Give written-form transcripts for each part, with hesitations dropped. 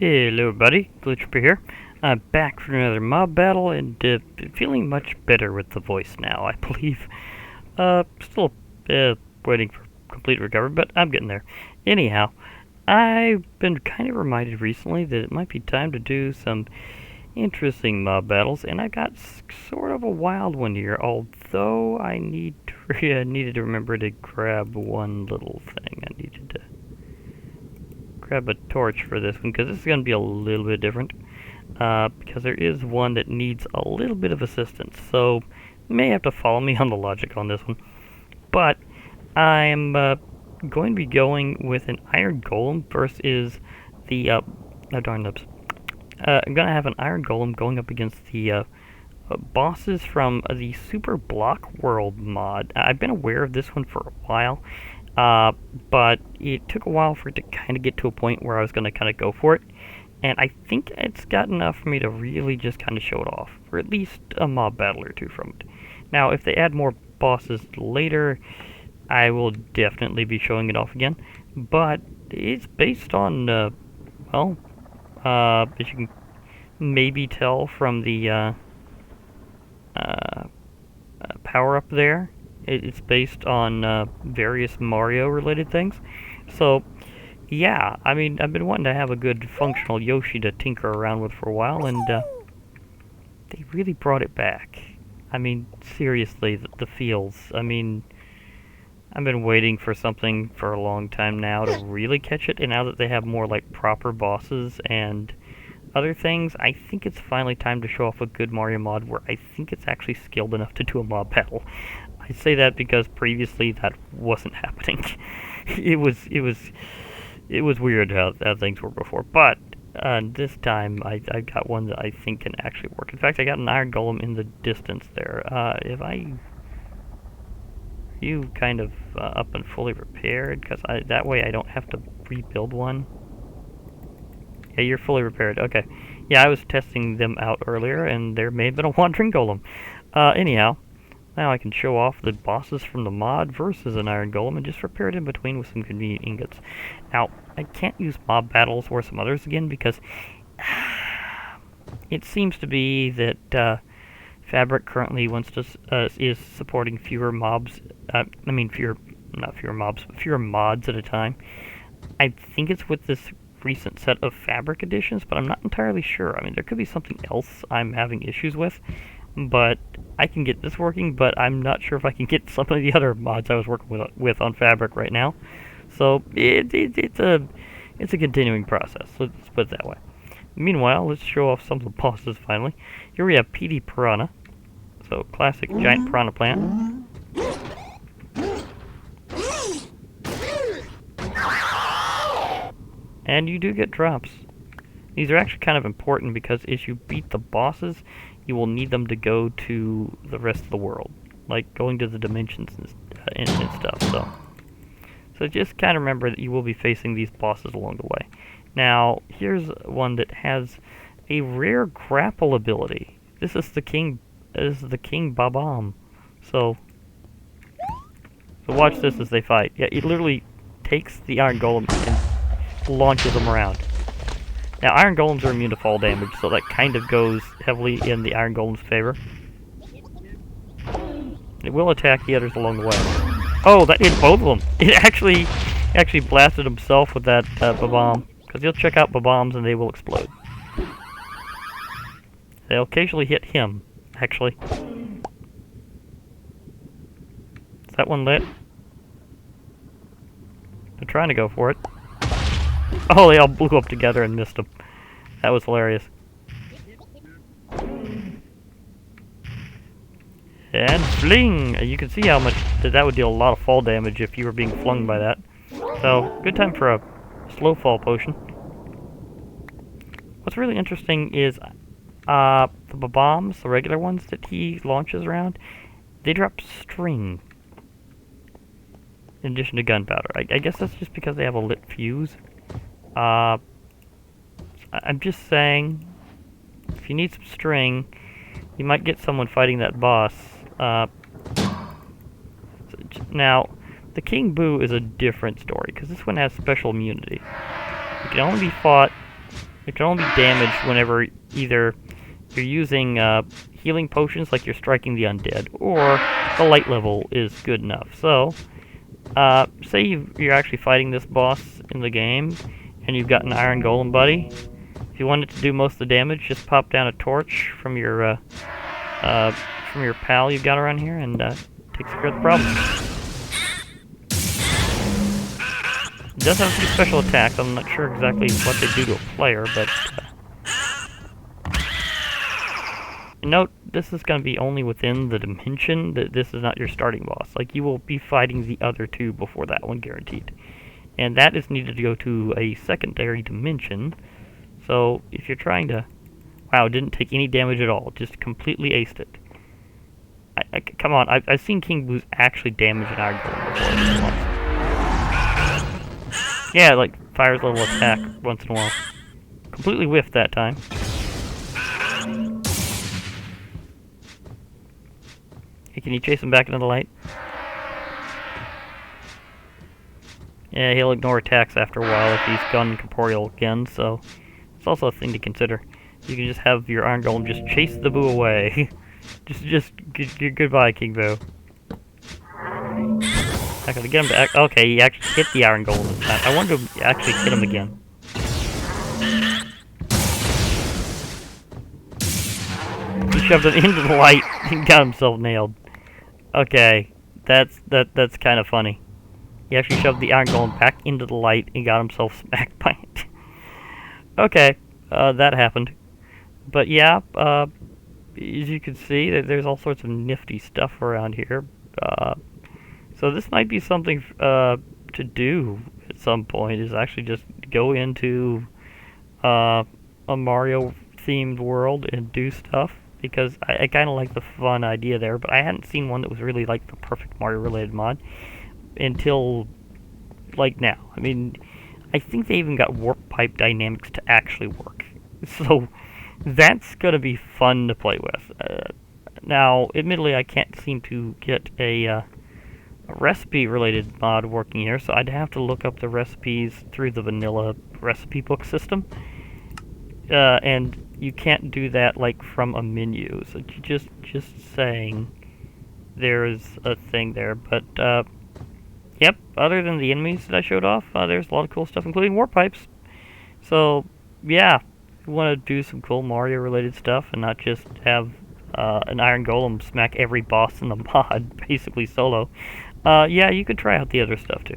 Hello everybody, Blue Trooper here. I'm back for another mob battle and feeling much better with the voice now, I believe. Still waiting for complete recovery, but I'm getting there. Anyhow, I've been kind of reminded recently that it might be time to do some interesting mob battles, and I got sort of a wild one here, although I needed to remember to grab one little thing. I needed to grab a torch for this one, because this is going to be a little bit different, because there is one that needs a little bit of assistance, so you may have to follow me on the logic on this one. But I'm going to be going with an Iron Golem versus the, oh darn lips. I'm going to have an Iron Golem going up against the bosses from the Super Block World mod. I've been aware of this one for a while, but it took a while for it to kind of get to a point where I was going to kind of go for it, and I think it's got enough for me to really just kind of show it off, or at least a mob battle or two from it. Now, if they add more bosses later, I will definitely be showing it off again, but it's based on, well, as you can maybe tell from the power up there, it's based on various Mario-related things. So, yeah, I mean, I've been wanting to have a good functional Yoshi to tinker around with for a while, and they really brought it back. I mean, seriously, the feels. I mean, I've been waiting for something for a long time now to really catch it, and now that they have more, like, proper bosses and other things, I think it's finally time to show off a good Mario mod where I think it's actually skilled enough to do a mob battle. I say that because previously that wasn't happening. It was weird how things were before, but this time I got one that I think can actually work. In fact, I got an Iron Golem in the distance there. You kind of up and fully repaired, because that way I don't have to rebuild one. Yeah, you're fully repaired. Okay. Yeah, I was testing them out earlier, and there may have been a wandering golem. Anyhow, now I can show off the bosses from the mod versus an Iron Golem and just repair it in between with some convenient ingots. Now, I can't use mob battles or some others again because it seems to be that Fabric currently wants to is supporting fewer mobs. Not fewer mobs, but fewer mods at a time. I think it's with this recent set of Fabric editions, but I'm not entirely sure. I mean, there could be something else I'm having issues with, but I can get this working, but I'm not sure if I can get some of the other mods I was working with on Fabric right now. So it's a continuing process. Let's put it that way. Meanwhile, let's show off some of the bosses finally. Here we have PD Piranha, so classic giant piranha plant. And you do get drops. These are actually kind of important because as you beat the bosses, you will need them to go to the rest of the world, like going to the dimensions and stuff. So just kind of remember that you will be facing these bosses along the way. Now, here's one that has a rare grapple ability. This is the King Babam. So watch this as they fight. Yeah, it literally takes the Iron Golem and launches them around. Now, Iron Golems are immune to fall damage, so that kind of goes heavily in the Iron Golem's favor. It will attack the others along the way. Oh, that hit both of them! It actually blasted himself with that Babam, because he'll check out Babams and they will explode. They'll occasionally hit him, actually. Is that one lit? They're trying to go for it. Oh, they all blew up together and missed him. That was hilarious. And fling! You can see how much that would deal a lot of fall damage if you were being flung by that. So, good time for a slow fall potion. What's really interesting is the bombs, the regular ones that he launches around, they drop string in addition to gunpowder. I guess that's just because they have a lit fuse. I'm just saying, if you need some string, you might get someone fighting that boss. Now, the King Boo is a different story, because this one has special immunity. It can only be fought It can only be damaged whenever either you're using healing potions, like you're striking the undead, or the light level is good enough. So, say you're actually fighting this boss in the game, and you've got an Iron Golem buddy. If you want it to do most of the damage, just pop down a torch from your pal you've got around here, and takes care of the problem. It does have a few special attacks. I'm not sure exactly what they do to a player, but note, this is going to be only within the dimension. This is not your starting boss. Like, you will be fighting the other two before that one, guaranteed. And that is needed to go to a secondary dimension. So, if you're trying to... Wow, didn't take any damage at all. Just completely aced it. Come on, I've seen King Boo's actually damage an Iron Golem before once. Yeah, like, fires a little attack once in a while. Completely whiffed that time. Hey, can you chase him back into the light? Yeah, he'll ignore attacks after a while if he's gone incorporeal again, so it's also a thing to consider. You can just have your Iron Golem just chase the Boo away. just goodbye, King Boo. Not gonna get him back. Okay, he actually hit the Iron Golem this time. I wanted to actually hit him again. He shoved it into the light and got himself nailed. Okay, that's kind of funny. He actually shoved the Iron Golem back into the light and got himself smacked by it. Okay, that happened. But yeah, as you can see, there's all sorts of nifty stuff around here. So this might be something to do at some point, is actually just go into a Mario-themed world and do stuff, because I kind of like the fun idea there, but I hadn't seen one that was really like the perfect Mario-related mod until, like, now. I mean, I think they even got warp pipe dynamics to actually work. So that's going to be fun to play with. Now, admittedly, I can't seem to get a recipe-related mod working here, so I'd have to look up the recipes through the vanilla recipe book system. And you can't do that, like, from a menu. So just saying there's a thing there. But, yep, other than the enemies that I showed off, there's a lot of cool stuff, including warp pipes. So, yeah, if you want to do some cool Mario-related stuff and not just have an Iron Golem smack every boss in the mod, basically solo, yeah, you could try out the other stuff, too.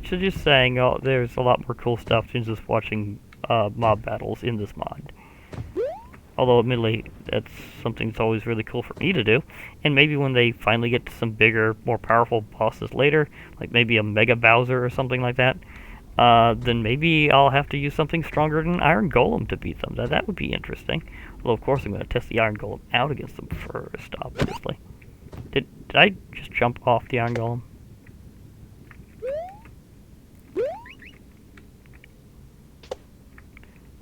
So just saying, there's a lot more cool stuff than just watching mob battles in this mod. Although, admittedly, that's something that's always really cool for me to do. And maybe when they finally get to some bigger, more powerful bosses later, like maybe a Mega Bowser or something like that, then maybe I'll have to use something stronger than Iron Golem to beat them. That would be interesting. Although, of course, I'm going to test the Iron Golem out against them first, obviously. Did I just jump off the Iron Golem?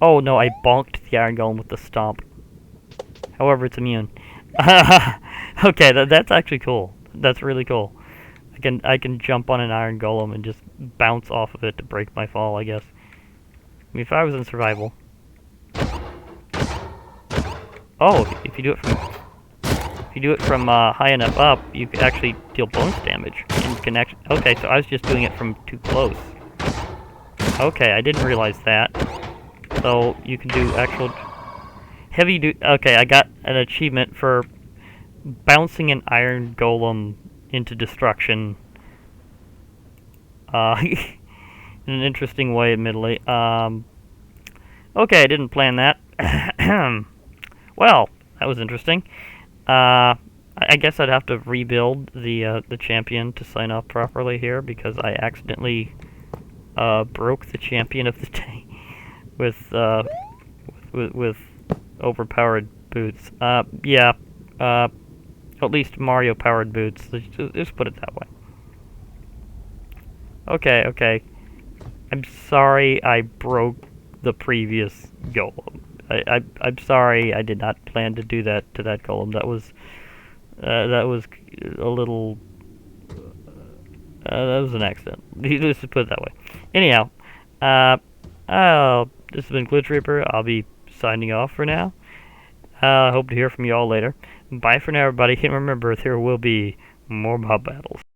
Oh no, I bonked the Iron Golem with the stomp. However, it's immune. Okay, that's actually cool. That's really cool. I can jump on an Iron Golem and just bounce off of it to break my fall, I guess. I mean, if I was in survival. Oh, if you do it from high enough up, you can actually deal bonus damage in connection. Okay, so I was just doing it from too close. Okay, I didn't realize that. So you can do actual heavy okay, I got an achievement for bouncing an Iron Golem into destruction. In an interesting way, admittedly. Okay, I didn't plan that. Well, that was interesting. I guess I'd have to rebuild the champion to sign up properly here, because I accidentally broke the champion of the day with overpowered boots. Yeah. At least Mario-powered boots. Let's put it that way. Okay. I'm sorry I broke the previous golem. I'm sorry I did not plan to do that to that golem. That was a little... that was an accident. Let's just put it that way. Anyhow, this has been Glitch Reaper. I'll be signing off for now. I hope to hear from you all later. Bye for now, everybody. And remember, there will be more mob battles.